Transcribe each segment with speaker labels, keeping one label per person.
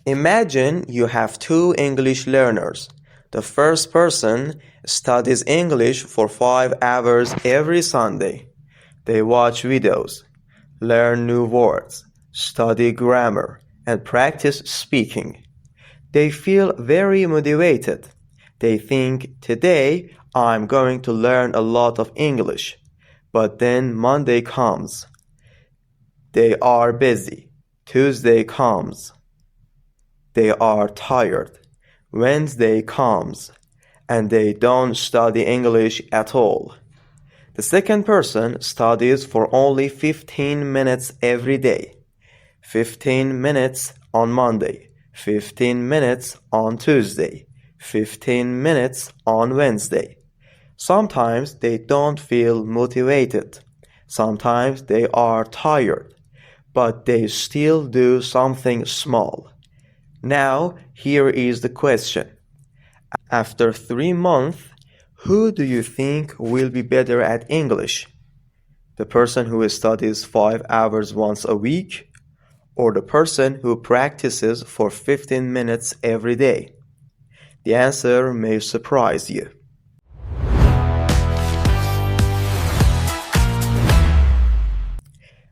Speaker 1: Imagine you have two English learners. The first person studies English for 5 hours every Sunday. They watch videos, learn new words, study grammar, and practice speaking. They feel very motivated. They think, today I'm going to learn a lot of English. But then Monday comes. They are busy. Tuesday comes. They are tired. Wednesday comes, and they don't study English at all. The second person studies for only 15 minutes every day. 15 minutes on Monday, 15 minutes on Tuesday, 15 minutes on Wednesday. Sometimes they don't feel motivated. Sometimes they are tired, but they still do something small. Now, here is the question. After 3 months, who do you think will be better at English? The person who studies 5 hours once a week, or the person who practices for 15 minutes every day? The answer may surprise you.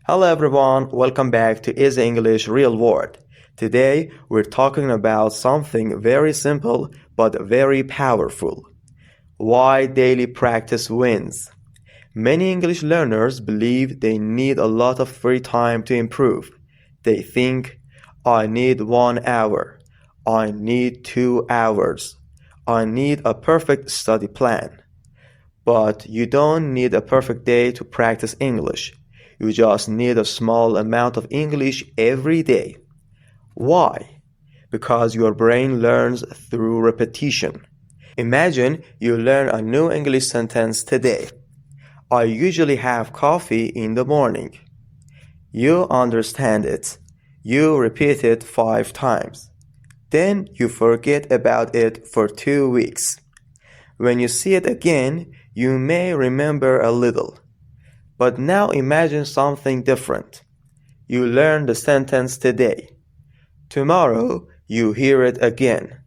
Speaker 1: Hello everyone, welcome back to Easy English Real World. Today we're talking about something very simple but very powerful. Why daily practice wins. Many English learners believe they need a lot of free time to improve. They think, I need 1 hour, I need 2 hours, I need a perfect study plan. But you don't need a perfect day to practice English. You just need a small amount of English every day. Why? Because your brain learns through repetition. Imagine you learn a new English sentence today. I usually have coffee in the morning. You understand it. You repeat it 5 times. Then you forget about it for 2 weeks. When you see it again, you may remember a little. But now imagine something different. You learn the sentence today. Tomorrow, you hear it again.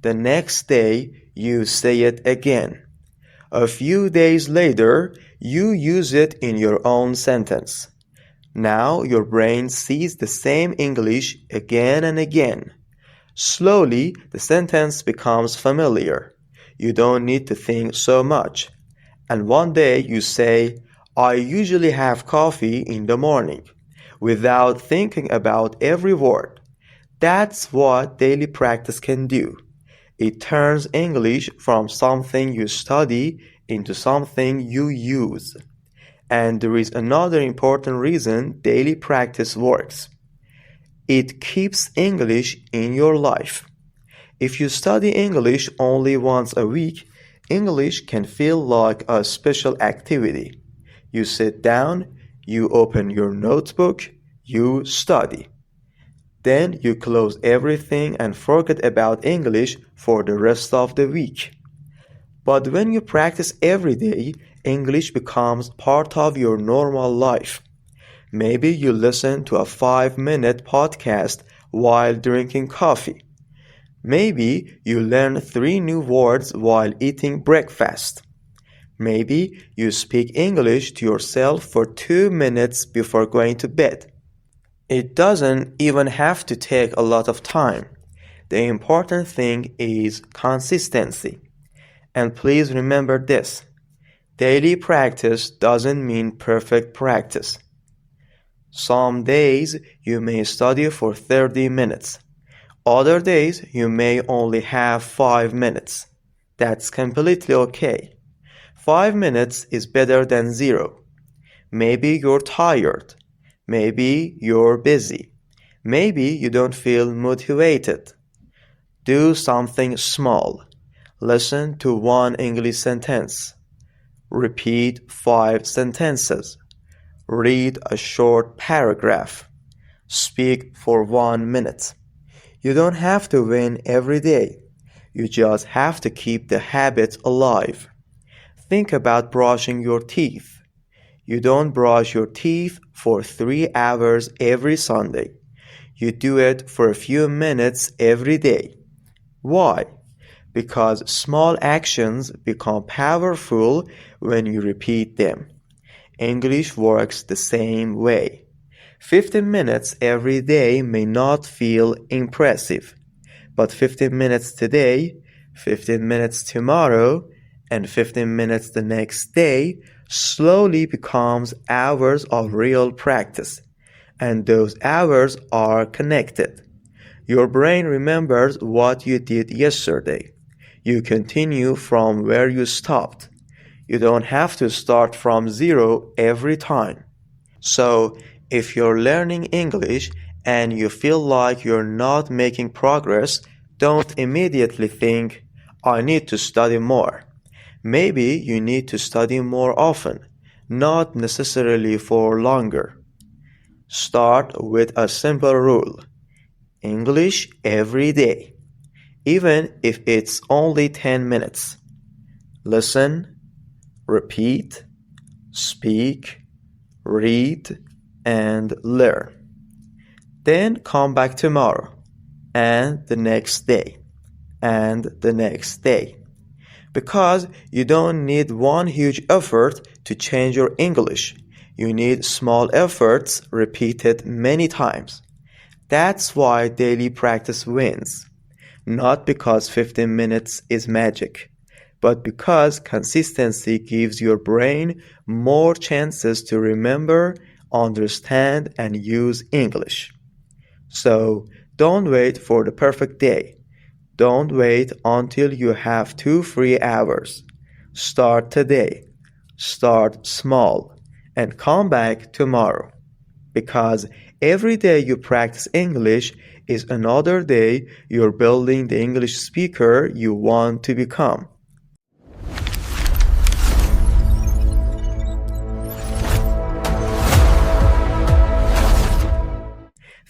Speaker 1: The next day, you say it again. A few days later, you use it in your own sentence. Now your brain sees the same English again and again. Slowly, the sentence becomes familiar. You don't need to think so much. And one day you say, I usually have coffee in the morning, without thinking about every word. That's what daily practice can do. It turns English from something you study into something you use. And there is another important reason daily practice works. It keeps English in your life. If you study English only once a week, English can feel like a special activity. You sit down, you open your notebook, you study. Then you close everything and forget about English for the rest of the week. But when you practice every day, English becomes part of your normal life. Maybe you listen to a 5-minute podcast while drinking coffee. Maybe you learn 3 new words while eating breakfast. Maybe you speak English to yourself for 2 minutes before going to bed. It doesn't even have to take a lot of time. The important thing is consistency. And please remember this. Daily practice doesn't mean perfect practice. Some days you may study for 30 minutes. Other days you may only have 5 minutes. That's completely okay. 5 minutes is better than 0. Maybe you're tired. Maybe you're busy. Maybe you don't feel motivated. Do something small. Listen to 1 English sentence. Repeat 5 sentences. Read a short paragraph. Speak for 1 minute. You don't have to win every day. You just have to keep the habit alive. Think about brushing your teeth. You don't brush your teeth for 3 hours every Sunday. You do it for a few minutes every day. Why? Because small actions become powerful when you repeat them. English works the same way. 15 minutes every day may not feel impressive, but 15 minutes today, 15 minutes tomorrow, and 15 minutes the next day slowly becomes hours of real practice, and those hours are connected. Your brain remembers what you did yesterday. You continue from where you stopped. You don't have to start from zero every time. So, if you're learning English and you feel like you're not making progress, don't immediately think, I need to study more. Maybe you need to study more often, not necessarily for longer. Start with a simple rule. English every day, even if it's only 10 minutes. Listen, repeat, speak, read, and learn. Then come back tomorrow, and the next day, and the next day. Because you don't need one huge effort to change your English. You need small efforts repeated many times. That's why daily practice wins. Not because 15 minutes is magic, but because consistency gives your brain more chances to remember, understand, and use English. So, don't wait for the perfect day. Don't wait until you have 2 free hours. Start today. Start small and come back tomorrow. Because every day you practice English is another day you're building the English speaker you want to become.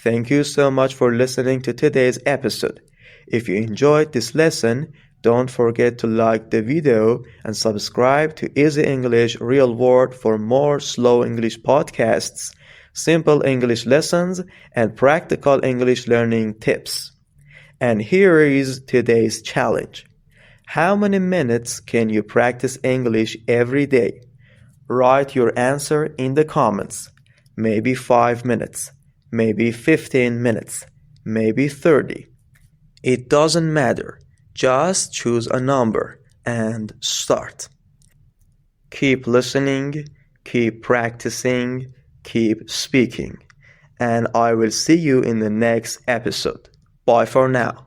Speaker 1: Thank you so much for listening to today's episode. If you enjoyed this lesson, don't forget to like the video and subscribe to Easy English Real Word for more slow English podcasts, simple English lessons, and practical English learning tips. And here is today's challenge. How many minutes can you practice English every day? Write your answer in the comments. Maybe 5 minutes, maybe 15 minutes, maybe 30. It doesn't matter. Just choose a number and start. Keep listening, keep practicing, keep speaking. And I will see you in the next episode. Bye for now.